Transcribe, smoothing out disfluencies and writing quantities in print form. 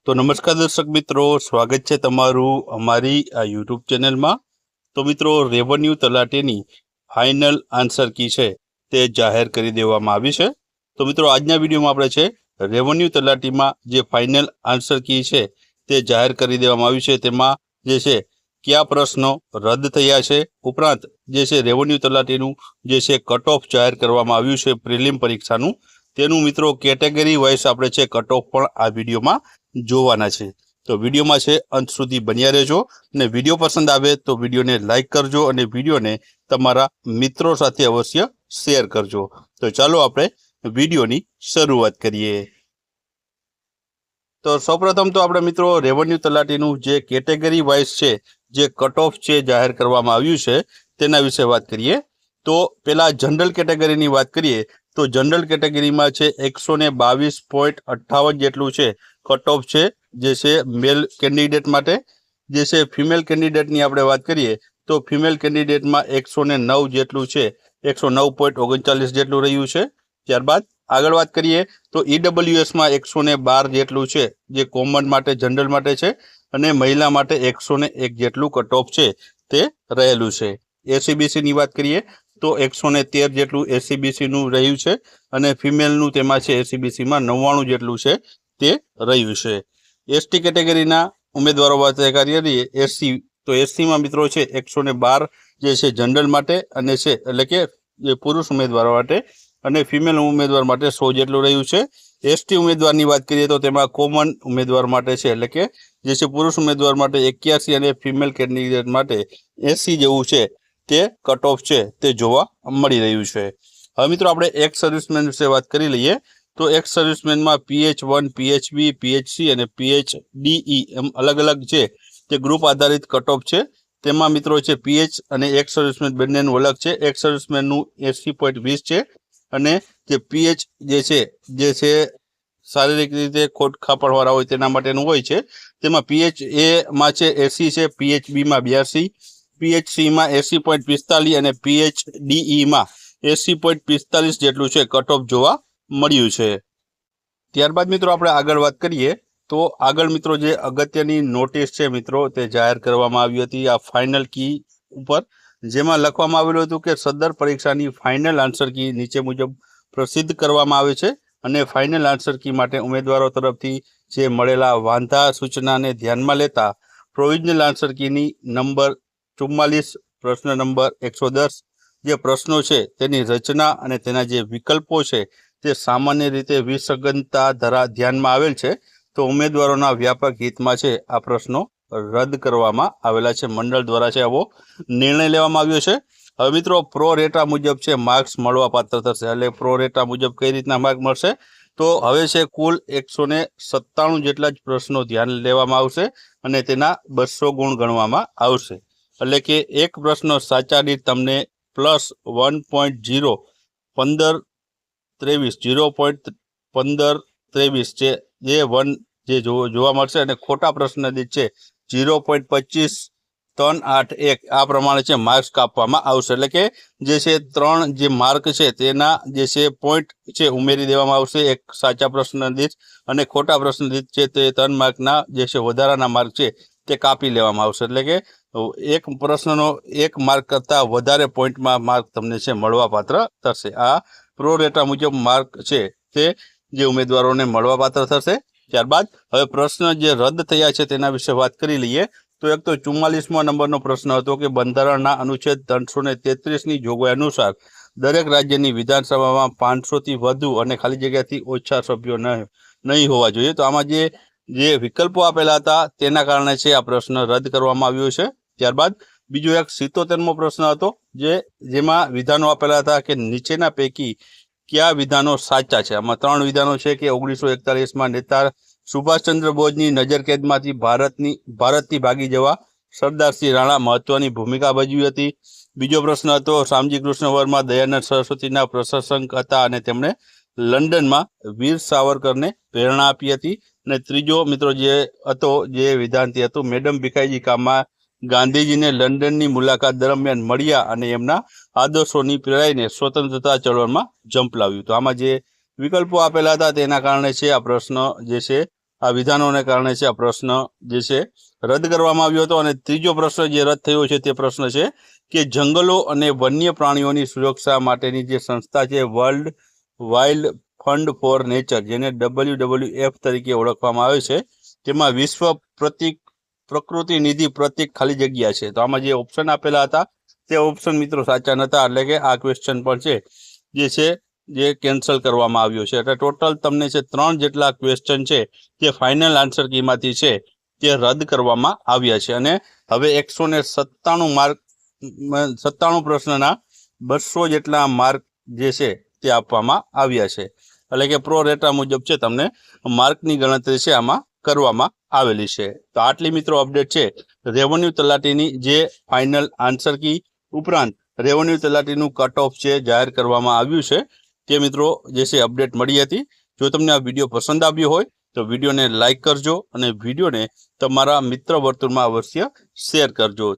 તો નમસ્કાર દર્શક મિત્રો, સ્વાગત છે તમારું અમારી આ યુટ્યુબ ચેનલમાં। તો મિત્રો, રેવન્યુ તલાટીની ફાઇનલ આન્સર કી છે તે જાહેર કરી દેવામાં આવી છે। તો મિત્રો, આજના વિડીયોમાં આપણે છે રેવન્યુ તલાટીમાં જે ફાઇનલ આન્સર કી છે તે જાહેર કરી દેવામાં આવી છે। તેમાં જે છે કયા પ્રશ્નો રદ થયા છે, ઉપરાંત જે છે રેવન્યુ તલાટીનું જે છે કટ ઓફ જાહેર કરવામાં આવ્યું છે પ્રિલિમ પરીક્ષાનું, તેનું મિત્રો કેટેગરી વાઇઝ આપણે છે કટ ઓફ પણ આ વિડીયોમાં જોવાના છે। તો વિડીયોમાં છે અંત સુધી બન્યા રહેજો અને વિડીયો પસંદ આવે તો વિડીયોને લાઇક કરજો અને વિડીયોને તમારા મિત્રો સાથે અવશ્ય શેર કરજો। તો ચાલો આપણે વિડીયોની શરૂઆત કરીએ। તો સૌપ્રથમ તો આપણે મિત્રો રેવન્યુ તલાટીનું જે કેટેગરી વાઇઝ છે જે કટ ઓફ છે જાહેર કરવામાં આવ્યું છે તેના વિશે વાત કરીએ। તો પેલા જનરલ કેટેગરીની વાત કરીએ તો જનરલ કેટેગરીમાં છે 122.58 જેટલું છે કટ ઓફ છે જે છે મેલ કેન્ડિડેટ માટે। જે છે ફિમેલ કેન્ડિડેટની આપણે વાત કરીએ તો ફિમેલ કેન્ડિડેટમાં 109 જેટલું છે, 109.39 જેટલું રહ્યું છે। ત્યારબાદ આગળ વાત કરીએ તો ઈડબ્લ્યુએસમાં 112 જેટલું છે જે કોમન માટે જનરલ માટે છે અને મહિલા માટે 101 જેટલું કટ ઓફ છે તે રહેલું છે। એસીબીસીની વાત કરીએ તો 113 જેટલું એસીબીસીનું રહ્યું છે અને ફિમેલનું તેમાં છે એસીબીસીમાં 99 જેટલું છે તે રહ્યું છે। એસટી કેટેગરીના ઉમેદવારો વાત કરીએ એસસી તો એસસીમાં મિત્રો છે 112 જે છે જનરલ માટે અને છે એટલે કે જે પુરુષ ઉમેદવારો માટે અને ફિમેલ ઉમેદવાર માટે 100 જેટલું રહ્યું છે। એસટી ઉમેદવારની વાત કરીએ તો તેમાં કોમન ઉમેદવાર માટે છે એટલે કે જે છે પુરુષ ઉમેદવાર માટે 81 અને ફિમેલ કેન્ડિડેટ માટે 80 જેવું છે તે કટ ઓફ છે તે જોવા મળી રહ્યું છે। હવે મિત્રો આપણે એક્સ સર્વિસમેન વિશે વાત કરી લઈએ તો એક્સ સર્વિસમેનમાં PH1, PHB, PHC અને PHDE એમ અલગ અલગ છે તે ગ્રુપ આધારિત કટ ઓફ છે। તેમાં મિત્રો છે PH અને એક્સ સર્વિસમેન બંનેનું અલગ છે। એક્સ સર્વિસમેનનું 80.20 છે અને જે PH જે છે શારીરિક રીતે ખોટ ખાપણવાળા હોય તેના માટેનું હોય છે। તેમાં PHA માં છે 80 છે, PHB માં 82, PHC માં 80.45 અને PHDE માં 80.45 જેટલું છે કટ ઓફ જોવા મળ્યું છે। ત્યારબાદ મિત્રો આપણે આગળ વાત કરીએ તો આગળ મિત્રો જે અગત્યની નોટિસ છે મિત્રો તે જાહેર કરવામાં આવી હતી આ ફાઇનલ કી ઉપર, જેમાં લખવામાં આવેલું હતું કે સદર પરીક્ષાની ફાઇનલ આન્સર કી નીચે મુજબ પ્રસિદ્ધ કરવામાં આવે છે અને ફાઇનલ આન્સર કી માટે ઉમેદવારો તરફથી જે મળેલા વાંધા સૂચનાને ધ્યાનમાં લેતા પ્રોવિઝનલ આન્સર કીની નંબર 44 પ્રશ્ન નંબર 110 જે પ્રશ્નો છે તેની રચના અને તેના જે વિકલ્પો છે તે સામાન્ય રીતે વિસંગતતા ધ્યાનમાં આવેલ છે। તો ઉમેદવારોના વ્યાપક હિતમાં છે આ પ્રશ્નો રદ કરવામાં આવેલા છે। મંડળ દ્વારા છે આવો નિર્ણય લેવામાં આવ્યો છે। હવે મિત્રો પ્રો રેટા મુજબ છે માર્ક્સ મળવા પાત્ર થશે, એટલે પ્રો રેટા મુજબ કઈ રીતના માર્ક મળશે તો હવે છે કુલ 197 જેટલા જ પ્રશ્નો ધ્યાન લેવામાં આવશે અને તેના 200 ગુણ ગણવામાં આવશે। એટલે કે એક પ્રશ્ન સાચા દીઠ તમને પ્લસ 0.1523 છે જે જોવા મળશે અને ખોટા પ્રશ્ન દીઠ છે 0.25381 આ પ્રમાણે છે માર્ક્સ કાપવામાં આવશે। એટલે કે જે છે 3 જે માર્ક છે તેના જે છે પોઈન્ટ છે ઉમેરી દેવામાં આવશે એક સાચા પ્રશ્ન દીઠ અને ખોટા પ્રશ્ન દીઠ છે તે 3 માર્કના જે છે વધારાના માર્ક છે તે કાપી લેવામાં આવશે। એટલે કે એક પ્રશ્નનો 1 માર્ક કરતાં વધારે પોઈન્ટમાં માર્ક તમને છે મળવાપાત્ર થશે। આ પ્રો રેટા મુજબ માર્ક છે તે જે ઉમેદવારોને મળવાપાત્ર થશે। ત્યારબાદ હવે પ્રશ્ન જે રદ થયા છે તેના વિશે વાત કરી લઈએ તો એક તો 44મા નંબરનો પ્રશ્ન હતો કે બંધારણના અનુચ્છેદ 333ની જોગવાઈ અનુસાર દરેક રાજ્યની વિધાનસભામાં 500 થી વધુ અને ખાલી જગ્યાથી ઓછા સભ્યો નહીં હોવા જોઈએ। તો આમાં જે વિકલ્પો આપેલા હતા તેના કારણે છે આ પ્રશ્ન રદ કરવામાં આવ્યો છે। ત્યારબાદ બીજો એક 77મો પ્રશ્ન હતો જેમાં વિધાનો આપેલા હતા કે નીચેના પૈકી કયા વિધાનો સાચા છે। આમાં 3 વિધાનો છે કે 1941માં નેતા સુભાષચંદ્ર બોઝની નજરકેદમાંથી ભારતથી ભાગી જવા સરદારસિંહ રાણા મહત્વની ભૂમિકા ભજવી હતી। બીજો પ્રશ્ન હતો શામજી કૃષ્ણ વર્મા દયાનંદ સરસ્વતીના પ્રશંસક હતા અને તેમણે લંડનમાં વીર સાવરકરને પ્રેરણા આપી હતી। અને ત્રીજો મિત્રો જે વિધાનથી હતું મેડમ ભીખાઈજી કામા ગાંધીજીને લંડનની મુલાકાત દરમિયાન મળ્યા અને એમના આદર્શોની પ્રેરાઈને સ્વતંત્રતા ચળવળમાં ઝંપલાવ્યું। તો આમાં જે વિકલ્પો આપેલા હતા તેના કારણે છે આ પ્રશ્ન જે છે આ વિધાનોને કારણે છે આ પ્રશ્ન જે છે રદ કરવામાં આવ્યો હતો. અને ત્રીજો પ્રશ્ન જે રદ થયો છે તે પ્રશ્ન છે કે જંગલો અને વન્ય પ્રાણીઓની સુરક્ષા માટેની જે સંસ્થા છે world wild fund for nature, જેને WWF તરીકે ઓળખવામાં આવે છે, તેમાં વિશ્વ પ્રકૃતિ નિધિ પ્રતીક ખાલી જગ્યા છે. તો આમાં જે ઓપ્શન આપેલા હતા તે ઓપ્શન મિત્રો સાચા નહોતા, એટલે કે આ ક્વેશ્ચન પણ છે જે કેન્સલ કરવામાં આવ્યો છે. એટલે ટોટલ તમને છે 3 જેટલા ક્વેશ્ચન છે તે ફાઇનલ આન્સર કીમાંથી છે તે રદ કરવામાં આવ્યા છે. અને હવે 197 માર્ક 97 પ્રશ્નના 200 જેટલા માર્ક જે છે તે આપવામાં આવ્યા છે. એટલે કે પ્રો રેટા મુજબ છે તમને માર્કની ગણતરી છે આમાં કરવામાં આવેલી છે. તો આટલી મિત્રો અપડેટ છે રેવન્યુ તલાટીની જે ફાઇનલ આન્સર કી ઉપરાંત રેવન્યુ તલાટીનું કટ ઓફ છે જાહેર કરવામાં આવ્યું છે તે મિત્રો જે છે અપડેટ મળી હતી. જો તમને આ વિડીયો પસંદ આવ્યો હોય તો વિડીયોને લાઇક કરજો અને વિડીયોને તમારા મિત્ર વર્તુળમાં અવશ્ય શેર કરજો.